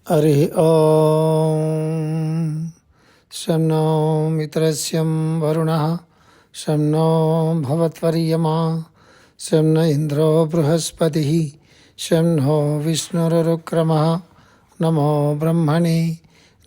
Harihi Om. Sham no mitrasyam varunaha. Sham no bhavatvariyama. Sham no indro bruhaspatihi. Sham no vishnurukramaha. Namo brahmane.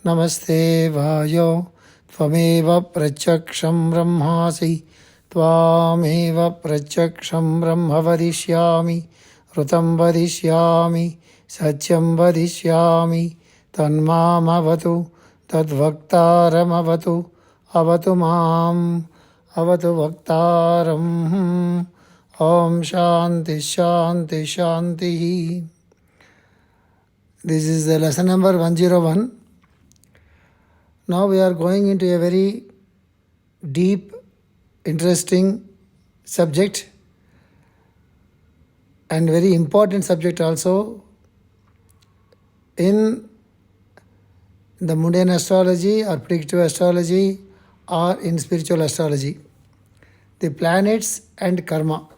Namaste vayo. Tvameva prachaksham brahmasi. Tvameva prachaksham brahma vadishyami. Rutam vadishyami. Satyam vadishyami. Tanmamavatu. Tadvaktaramavatu. Avatu mam. Avatu vaktaram. Om Shanti Shanti Shanti. This is the lesson number 101. Now we are going into a very deep, interesting subject and very important subject also in the mundane astrology or predictive astrology or in spiritual astrology. The planets and karma.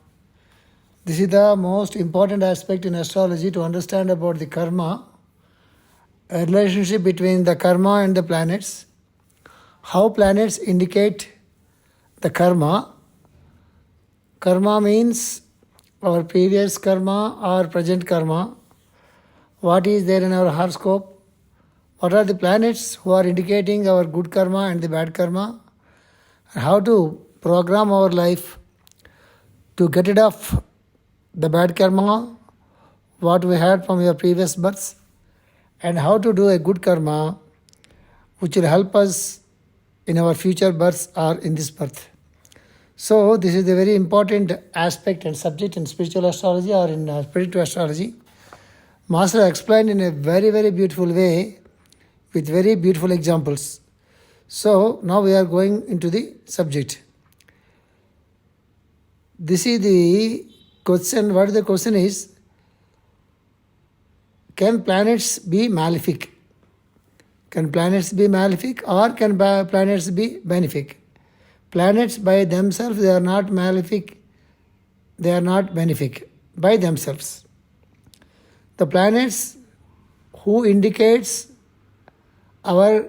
This is the most important aspect in astrology to understand about the karma, a relationship between the karma and the planets, how planets indicate the karma. Karma means our previous karma or present karma, what is there in our horoscope, what are the planets who are indicating our good karma and the bad karma, and how to program our life to get rid of the bad karma, what we had from your previous births, and how to do a good karma which will help us in our future births or in this birth. So this is a very important aspect and subject in spiritual astrology or in predictive astrology. Master explained in a very, very beautiful way with very beautiful examples. So now we are going into the subject. This is the question. What the question is, can planets be malefic? Can planets be malefic or can planets be benefic? Planets by themselves, they are not malefic, they are not benefic by themselves. The planets who indicates our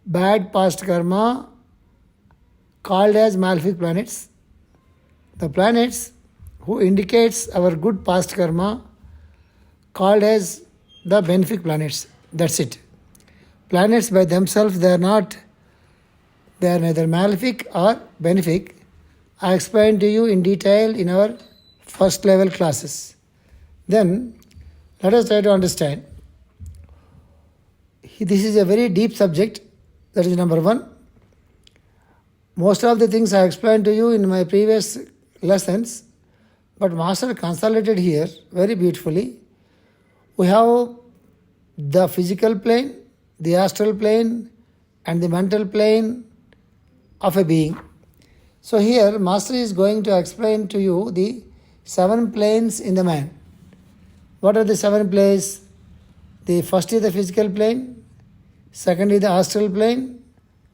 bad past karma called as malefic planets. The planets who indicates our good past karma called as the benefic planets. That's it. Planets by themselves, they are neither malefic or benefic. I explained to you in detail in our first level classes. Then let us try to understand. This is a very deep subject. That is number one. Most of the things I explained to you in my previous lessons, but Master consolidated here very beautifully. We have the physical plane, the astral plane, and the mental plane of a being. So here Master is going to explain to you the 7 planes in the man. What are the 7 planes? The first is the physical plane, second is the astral plane,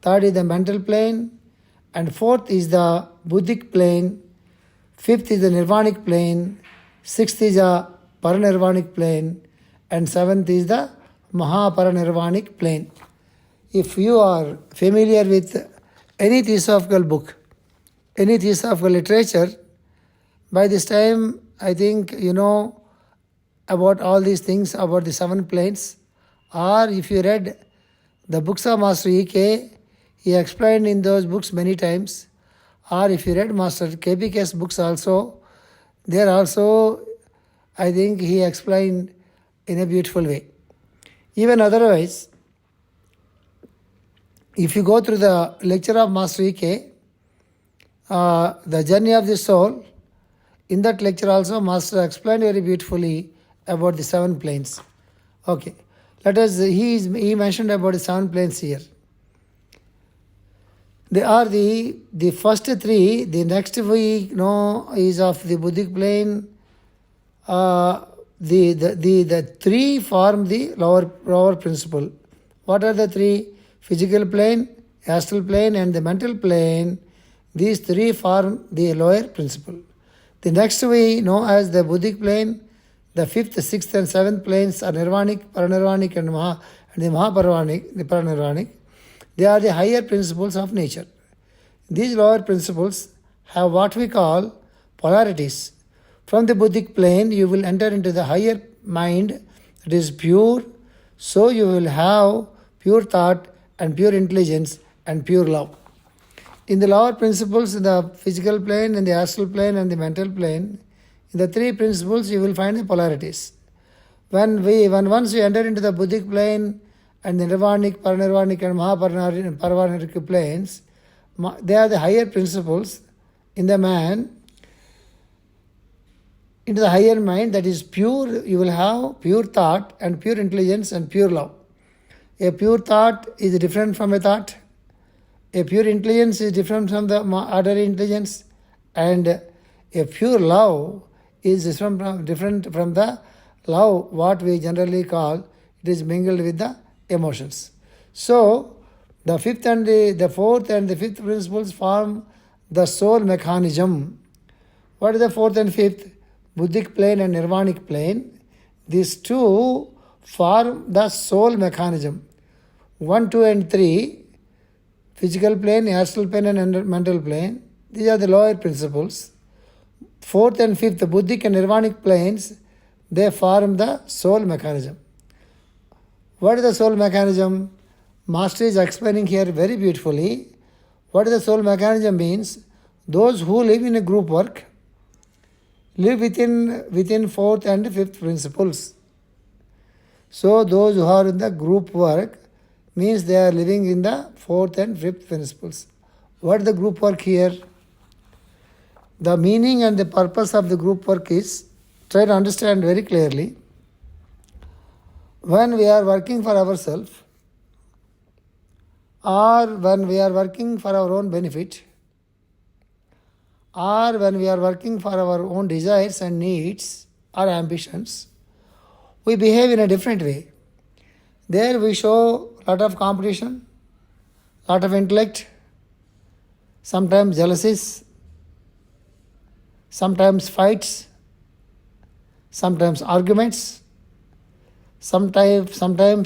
third is the mental plane, and fourth is the buddhic plane, fifth is the nirvanic plane, sixth is the paranirvanic plane, and seventh is the mahaparanirvanic plane. If you are familiar with any theosophical book, any theosophical literature, by this time I think you know about all these things, about the 7 planes. Or if you read the books of Master E.K., he explained in those books many times. Or if you read Master KPK's books also, there also I think he explained in a beautiful way. Even otherwise, if you go through the lecture of Master E.K., the journey of the soul, in that lecture also Master explained very beautifully about the 7 planes. Okay, let us. He mentioned about the 7 planes here. They are the first 3. The next we know is of the buddhic plane. The 3 form the lower principle. What are the 3? Physical plane, astral plane, and the mental plane. These 3 form the lower principle. The next we know as the buddhic plane, The fifth, sixth, and seventh planes are nirvanic, paranirvanic, and the mahaparanirvanic, the paranirvanic. They are the higher principles of nature. These lower principles have what we call polarities. From the Buddhic plane, you will enter into the higher mind that is pure, so you will have pure thought and pure intelligence and pure love. In the lower principles, in the physical plane, in the astral plane, and the mental plane, in the three principles, you will find the polarities. When once we enter into the Buddhic plane and the nirvanic, paranirvanic, and mahaparanirvanic planes, they are the higher principles in the man. Into the higher mind that is pure, you will have pure thought and pure intelligence and pure love. A pure thought is different from a thought. A pure intelligence is different from the ordinary intelligence. And a pure love is different from the love what we generally call, it is mingled with the emotions. So, the fifth and the fourth and the fifth principles form the soul mechanism. What is the fourth and fifth? Buddhic plane and nirvanic plane. These two form the soul mechanism. 1, 2, and 3, physical plane, astral plane, and mental plane. These are the lower principles. Fourth and fifth, the Buddhic and nirvanic planes, they form the soul mechanism. What is the soul mechanism? Master is explaining here very beautifully. What is the soul mechanism means? Those who live in a group work live within fourth and fifth principles. So those who are in the group work means they are living in the fourth and fifth principles. What is the group work here? The meaning and the purpose of the group work is, try to understand very clearly. When we are working for ourselves, or when we are working for our own benefit, or when we are working for our own desires and needs or ambitions, we behave in a different way. There we show a lot of competition, lot of intellect, sometimes jealousies, sometimes fights, sometimes arguments, sometimes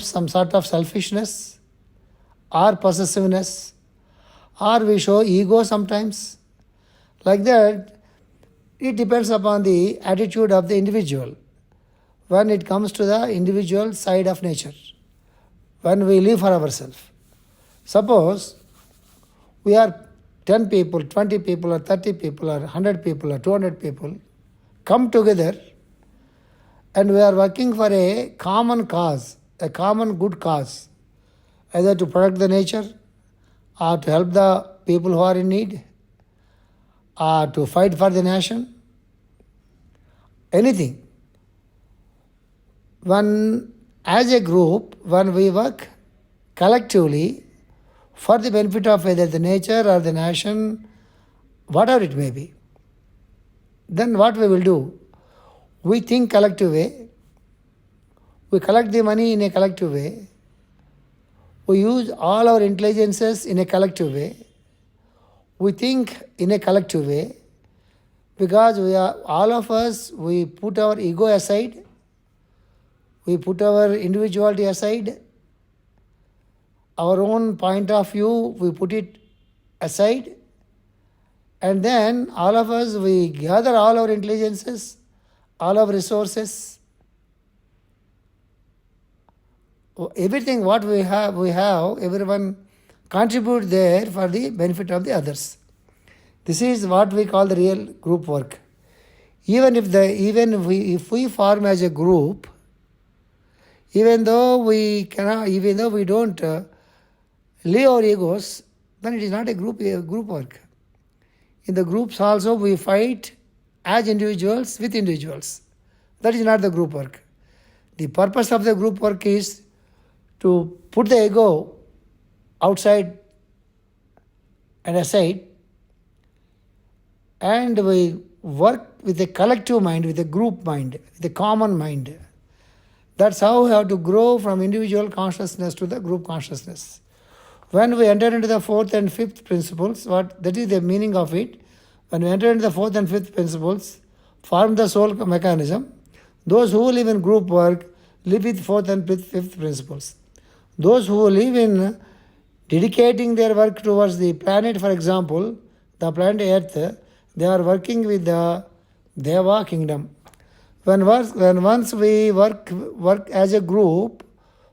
some sort of selfishness or possessiveness, or we show ego sometimes. Like that, it depends upon the attitude of the individual when it comes to the individual side of nature, when we live for ourselves. Suppose we are 10 people, 20 people, or 30 people, or 100 people, or 200 people come together and we are working for a common cause, a common good cause, either to protect the nature or to help the people who are in need, or to fight for the nation, anything. When, as a group, when we work collectively for the benefit of either the nature or the nation, whatever it may be, then what we will do? We think collective way, we collect the money in a collective way, we use all our intelligences in a collective way, we think in a collective way, because we are all of us, we put our ego aside, we put our individuality aside, our own point of view, we put it aside, and then all of us, we gather all our intelligences, all our resources, everything what we have, everyone contribute there for the benefit of the others. This is what we call the real group work. If we form as a group, even though we don't leave our egos, then it is not a group work. In the groups also we fight as individuals with individuals. That is not the group work. The purpose of the group work is to put the ego outside and aside, and we work with a collective mind, with a group mind, with a common mind. That's how we have to grow from individual consciousness to the group consciousness. When we enter into the fourth and fifth principles, that is the meaning of it. When we enter into the fourth and fifth principles, form the soul mechanism. Those who live in group work live with fourth and fifth principles. Those who live in dedicating their work towards the planet, for example, the planet Earth, they are working with the Deva kingdom. When once we work as a group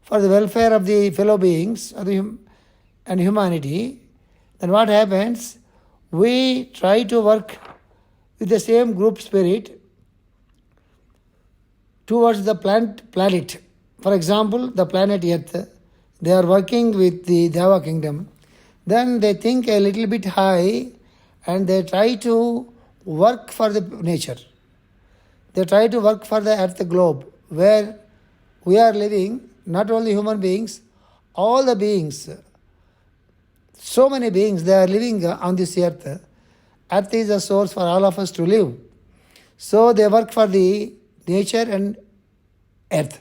for the welfare of the fellow beings and humanity, then what happens? We try to work with the same group spirit towards the planet. For example, the planet Earth, they are working with the Deva kingdom. Then they think a little bit high and they try to work for the nature. They try to work for the Earth globe where we are living, not only human beings, all the beings. So many beings, they are living on this earth. Earth is a source for all of us to live. So they work for the nature and earth.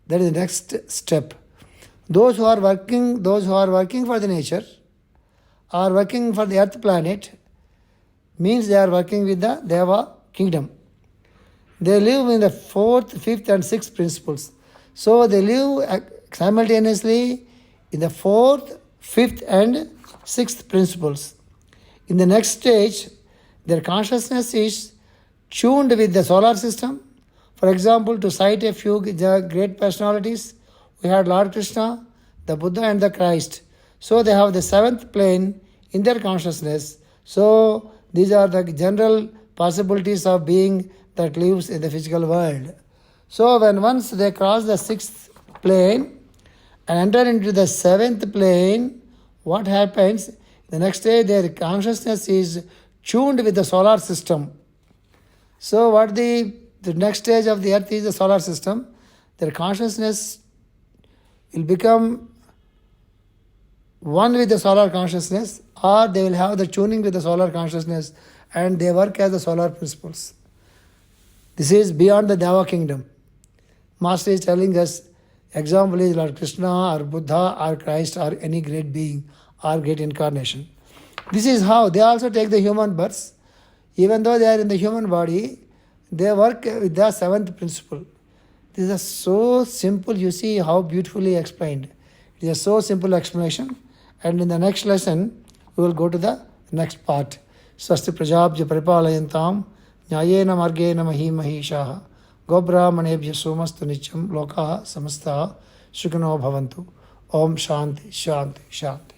That is the next step. Those who are working for the nature, are working for the earth planet, means they are working with the Deva kingdom. They live in the fourth, fifth and sixth principles. So they live simultaneously in the fourth, fifth and sixth principles. In the next stage, their consciousness is tuned with the solar system. For example, to cite a few great personalities, we had Lord Krishna, the Buddha and the Christ. So they have the seventh plane in their consciousness. So these are the general possibilities of being that lives in the physical world. So when once they cross the sixth plane and enter into the seventh plane, what happens? The next day their consciousness is tuned with the solar system. So what the next stage of the earth is the solar system. Their consciousness will become one with the solar consciousness, or they will have the tuning with the solar consciousness and they work as the solar principles. This is beyond the Deva kingdom. Master is telling us, example is Lord Krishna or Buddha or Christ or any great being or great incarnation. This is how they also take the human births. Even though they are in the human body, they work with the seventh principle. This is so simple. You see how beautifully explained. It is a so simple explanation. And in the next lesson, we will go to the next part. Swasti prajabhya paripalayantam nyayena margena mahi mahishaha gobrahmanebhya somastu nityam lokaha samastaha sukhino bhavantu. Om Shanti Shanti Shanti.